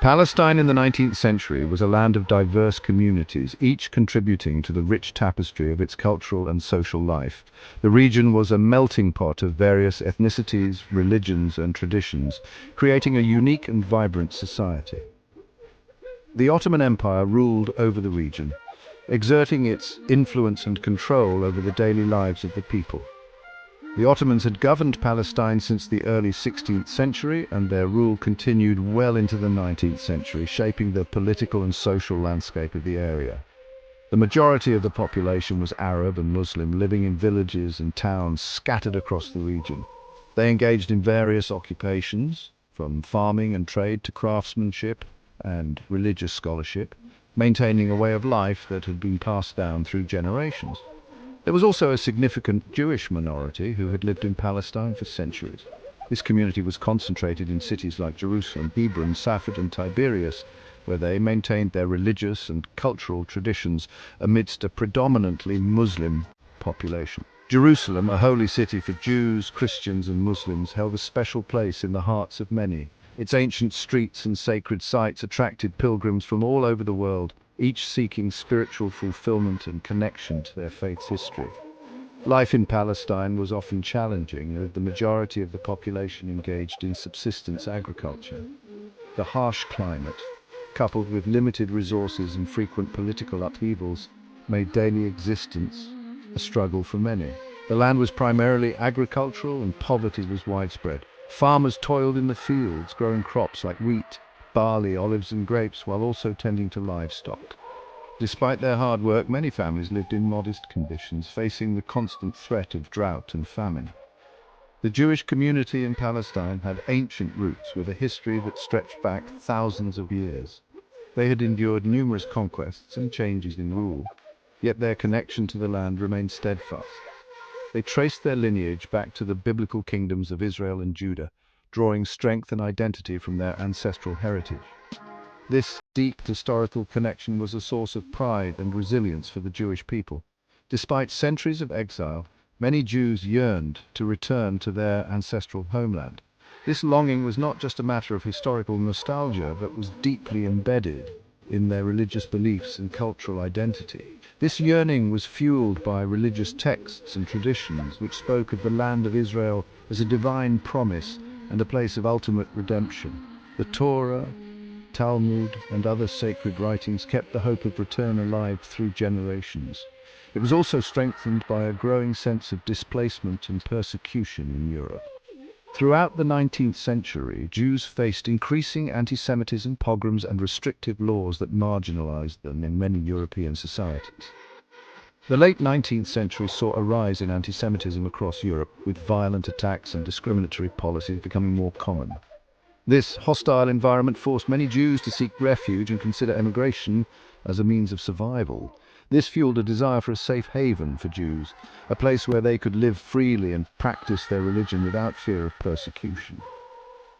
Palestine in the 19th century was a land of diverse communities, each contributing to the rich tapestry of its cultural and social life. The region was a melting pot of various ethnicities, religions, and traditions, creating a unique and vibrant society. The Ottoman Empire ruled over the region, exerting its influence and control over the daily lives of the people. The Ottomans had governed Palestine since the early 16th century, and their rule continued well into the 19th century, shaping the political and social landscape of the area. The majority of the population was Arab and Muslim, living in villages and towns scattered across the region. They engaged in various occupations, from farming and trade to craftsmanship and religious scholarship, maintaining a way of life that had been passed down through generations. There was also a significant Jewish minority who had lived in Palestine for centuries. This community was concentrated in cities like Jerusalem, Hebron, Safed, and Tiberias, where they maintained their religious and cultural traditions amidst a predominantly Muslim population. Jerusalem, a holy city for Jews, Christians, and Muslims, held a special place in the hearts of many. Its ancient streets and sacred sites attracted pilgrims from all over the world, each seeking spiritual fulfillment and connection to their faith's history. Life in Palestine was often challenging, as the majority of the population engaged in subsistence agriculture. The harsh climate, coupled with limited resources and frequent political upheavals, made daily existence a struggle for many. The land was primarily agricultural and poverty was widespread. Farmers toiled in the fields, growing crops like wheat, barley, olives, and grapes, while also tending to livestock. Despite their hard work, many families lived in modest conditions, facing the constant threat of drought and famine. The Jewish community in Palestine had ancient roots with a history that stretched back thousands of years. They had endured numerous conquests and changes in rule, yet their connection to the land remained steadfast. They traced their lineage back to the biblical kingdoms of Israel and Judah, drawing strength and identity from their ancestral heritage. This deep historical connection was a source of pride and resilience for the Jewish people. Despite centuries of exile, many Jews yearned to return to their ancestral homeland. This longing was not just a matter of historical nostalgia, but was deeply embedded in their religious beliefs and cultural identity. This yearning was fueled by religious texts and traditions which spoke of the land of Israel as a divine promise and a place of ultimate redemption. The Torah, Talmud, and other sacred writings kept the hope of return alive through generations. It was also strengthened by a growing sense of displacement and persecution in Europe. Throughout the 19th century, Jews faced increasing antisemitism, pogroms, and restrictive laws that marginalized them in many European societies. The late 19th century saw a rise in antisemitism across Europe, with violent attacks and discriminatory policies becoming more common. This hostile environment forced many Jews to seek refuge and consider emigration as a means of survival. This fueled a desire for a safe haven for Jews, a place where they could live freely and practice their religion without fear of persecution.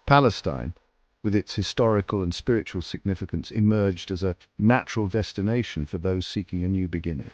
Palestine, with its historical and spiritual significance, emerged as a natural destination for those seeking a new beginning.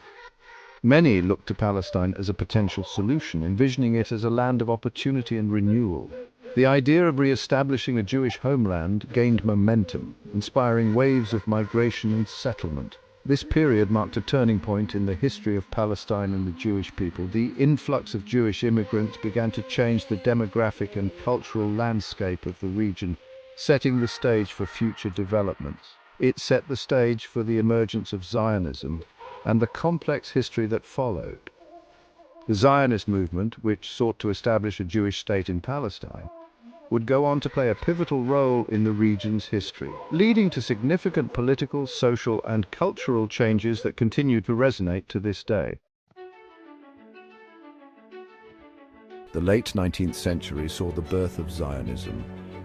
Many looked to Palestine as a potential solution, envisioning it as a land of opportunity and renewal. The idea of re-establishing a Jewish homeland gained momentum, inspiring waves of migration and settlement. This period marked a turning point in the history of Palestine and the Jewish people. The influx of Jewish immigrants began to change the demographic and cultural landscape of the region, setting the stage for future developments. It set the stage for the emergence of Zionism and the complex history that followed. The Zionist movement, which sought to establish a Jewish state in Palestine, would go on to play a pivotal role in the region's history, leading to significant political, social, and cultural changes that continue to resonate to this day. The late 19th century saw the birth of Zionism.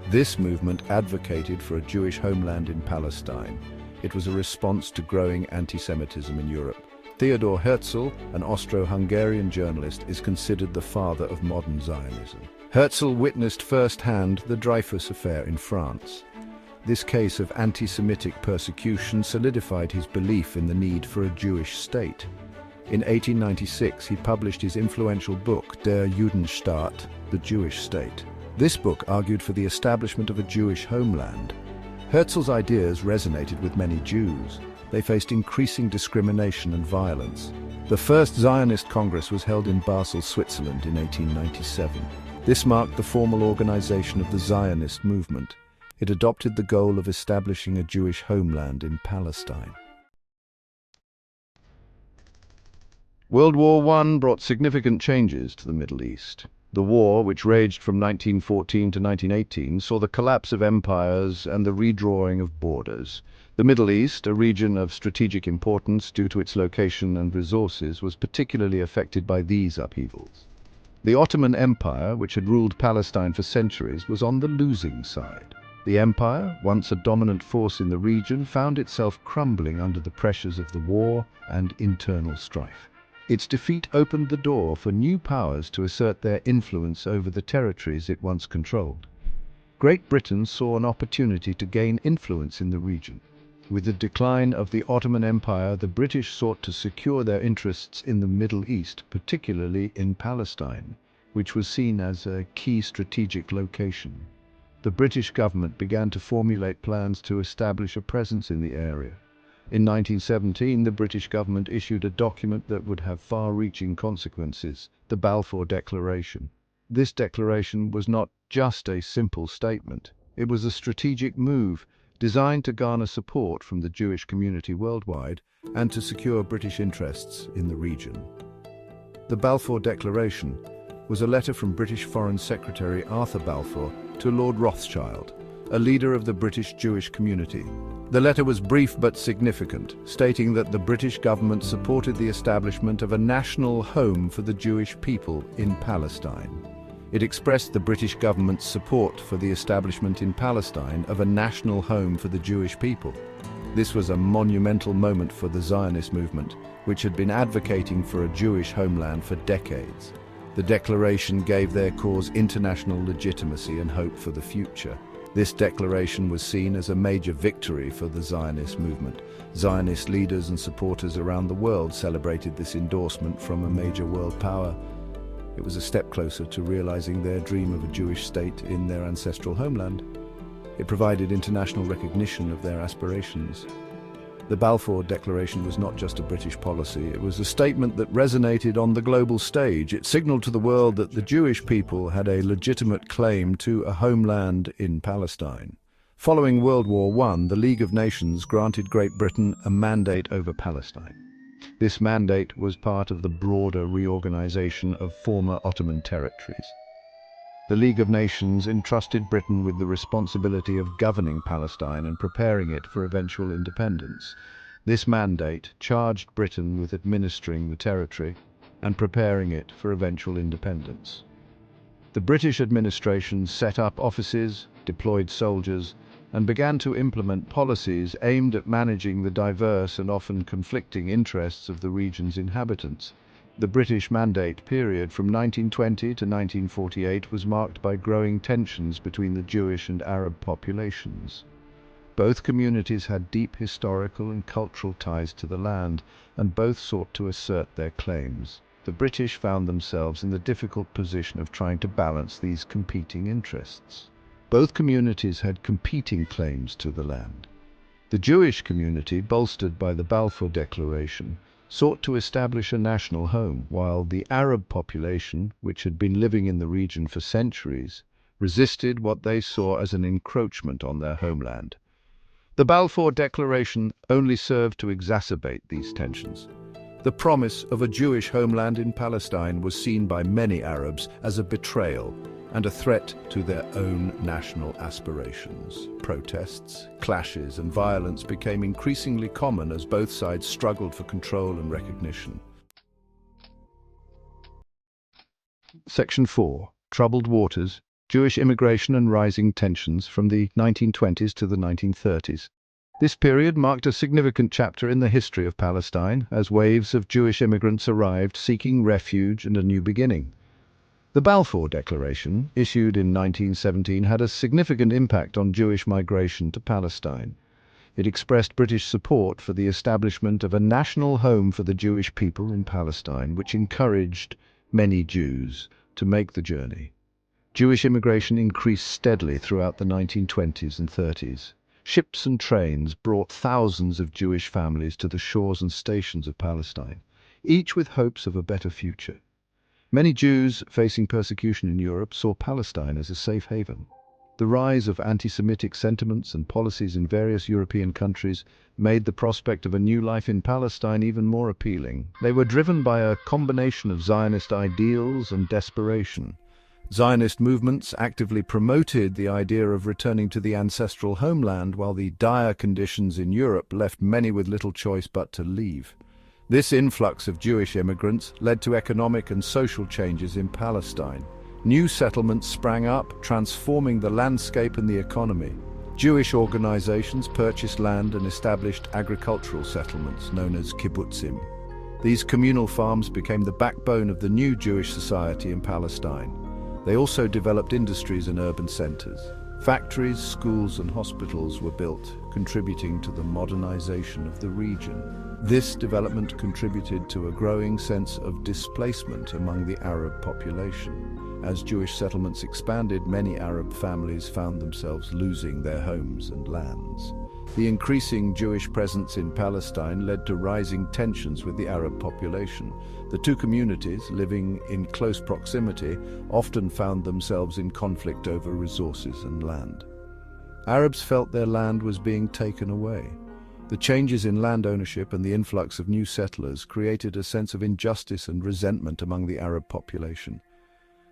This movement advocated for a Jewish homeland in Palestine. It was a response to growing anti-Semitism in Europe. Theodor Herzl, an Austro-Hungarian journalist, is considered the father of modern Zionism. Herzl witnessed firsthand the Dreyfus Affair in France. This case of anti-Semitic persecution solidified his belief in the need for a Jewish state. In 1896, he published his influential book, Der Judenstaat, The Jewish State. This book argued for the establishment of a Jewish homeland. Herzl's ideas resonated with many Jews. They faced increasing discrimination and violence. The first Zionist Congress was held in Basel, Switzerland in 1897. This marked the formal organization of the Zionist movement. It adopted the goal of establishing a Jewish homeland in Palestine. World War I brought significant changes to the Middle East. The war, which raged from 1914 to 1918, saw the collapse of empires and the redrawing of borders. The Middle East, a region of strategic importance due to its location and resources, was particularly affected by these upheavals. The Ottoman Empire, which had ruled Palestine for centuries, was on the losing side. The empire, once a dominant force in the region, found itself crumbling under the pressures of the war and internal strife. Its defeat opened the door for new powers to assert their influence over the territories it once controlled. Great Britain saw an opportunity to gain influence in the region. With the decline of the Ottoman Empire, the British sought to secure their interests in the Middle East, particularly in Palestine, which was seen as a key strategic location. The British government began to formulate plans to establish a presence in the area. In 1917, the British government issued a document that would have far-reaching consequences, the Balfour Declaration. This declaration was not just a simple statement. It was a strategic move designed to garner support from the Jewish community worldwide and to secure British interests in the region. The Balfour Declaration was a letter from British Foreign Secretary Arthur Balfour to Lord Rothschild, a leader of the British Jewish community. The letter was brief but significant, stating that the British government supported the establishment of a national home for the Jewish people in Palestine. It expressed the British government's support for the establishment in Palestine of a national home for the Jewish people. This was a monumental moment for the Zionist movement, which had been advocating for a Jewish homeland for decades. The declaration gave their cause international legitimacy and hope for the future. This declaration was seen as a major victory for the Zionist movement. Zionist leaders and supporters around the world celebrated this endorsement from a major world power. It was a step closer to realizing their dream of a Jewish state in their ancestral homeland. It provided international recognition of their aspirations. The Balfour Declaration was not just a British policy, it was a statement that resonated on the global stage. It signaled to the world that the Jewish people had a legitimate claim to a homeland in Palestine. Following World War I, the League of Nations granted Great Britain a mandate over Palestine. This mandate was part of the broader reorganization of former Ottoman territories. The League of Nations entrusted Britain with the responsibility of governing Palestine and preparing it for eventual independence. This mandate charged Britain with administering the territory and preparing it for eventual independence. The British administration set up offices, deployed soldiers, and began to implement policies aimed at managing the diverse and often conflicting interests of the region's inhabitants. The British Mandate period from 1920 to 1948 was marked by growing tensions between the Jewish and Arab populations. Both communities had deep historical and cultural ties to the land, and both sought to assert their claims. The British found themselves in the difficult position of trying to balance these competing interests. Both communities had competing claims to the land. The Jewish community, bolstered by the Balfour Declaration, sought to establish a national home, while the Arab population, which had been living in the region for centuries, resisted what they saw as an encroachment on their homeland. The Balfour Declaration only served to exacerbate these tensions. The promise of a Jewish homeland in Palestine was seen by many Arabs as a betrayal and a threat to their own national aspirations. Protests, clashes, and violence became increasingly common as both sides struggled for control and recognition. Section 4. Troubled Waters, Jewish Immigration and Rising Tensions from the 1920s to the 1930s. This period marked a significant chapter in the history of Palestine, as waves of Jewish immigrants arrived seeking refuge and a new beginning. The Balfour Declaration, issued in 1917, had a significant impact on Jewish migration to Palestine. It expressed British support for the establishment of a national home for the Jewish people in Palestine, which encouraged many Jews to make the journey. Jewish immigration increased steadily throughout the 1920s and 30s. Ships and trains brought thousands of Jewish families to the shores and stations of Palestine, each with hopes of a better future. Many Jews facing persecution in Europe saw Palestine as a safe haven. The rise of anti-Semitic sentiments and policies in various European countries made the prospect of a new life in Palestine even more appealing. They were driven by a combination of Zionist ideals and desperation. Zionist movements actively promoted the idea of returning to the ancestral homeland, while the dire conditions in Europe left many with little choice but to leave. This influx of Jewish immigrants led to economic and social changes in Palestine. New settlements sprang up, transforming the landscape and the economy. Jewish organizations purchased land and established agricultural settlements known as kibbutzim. These communal farms became the backbone of the new Jewish society in Palestine. They also developed industries and urban centers. Factories, schools, and hospitals were built, contributing to the modernization of the region. This development contributed to a growing sense of displacement among the Arab population. As Jewish settlements expanded, many Arab families found themselves losing their homes and lands. The increasing Jewish presence in Palestine led to rising tensions with the Arab population. The two communities, living in close proximity, often found themselves in conflict over resources and land. Arabs felt their land was being taken away. The changes in land ownership and the influx of new settlers created a sense of injustice and resentment among the Arab population.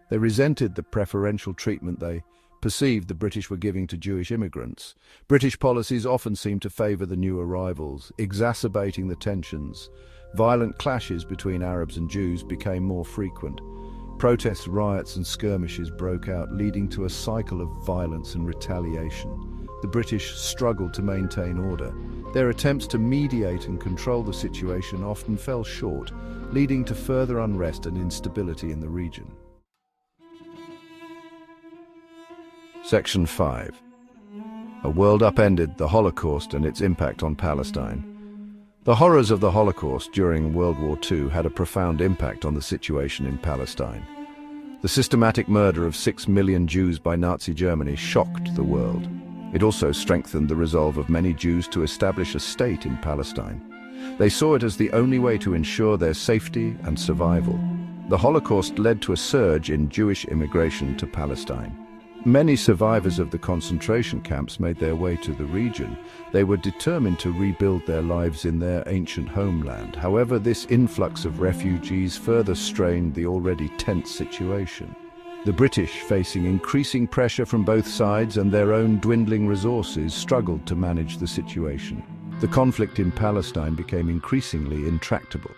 They resented the preferential treatment they perceived the British were giving to Jewish immigrants. British policies often seemed to favor the new arrivals, exacerbating the tensions. Violent clashes between Arabs and Jews became more frequent. Protests, riots, and skirmishes broke out, leading to a cycle of violence and retaliation. The British struggled to maintain order. Their attempts to mediate and control the situation often fell short, leading to further unrest and instability in the region. Section 5. A world upended, the Holocaust and its impact on Palestine. The horrors of the Holocaust during World War II had a profound impact on the situation in Palestine. The systematic murder of 6 million Jews by Nazi Germany shocked the world. It also strengthened the resolve of many Jews to establish a state in Palestine. They saw it as the only way to ensure their safety and survival. The Holocaust led to a surge in Jewish immigration to Palestine. Many survivors of the concentration camps made their way to the region. They were determined to rebuild their lives in their ancient homeland. However, this influx of refugees further strained the already tense situation. The British, facing increasing pressure from both sides and their own dwindling resources, struggled to manage the situation. The conflict in Palestine became increasingly intractable.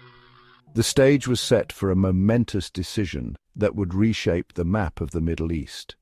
The stage was set for a momentous decision that would reshape the map of the Middle East.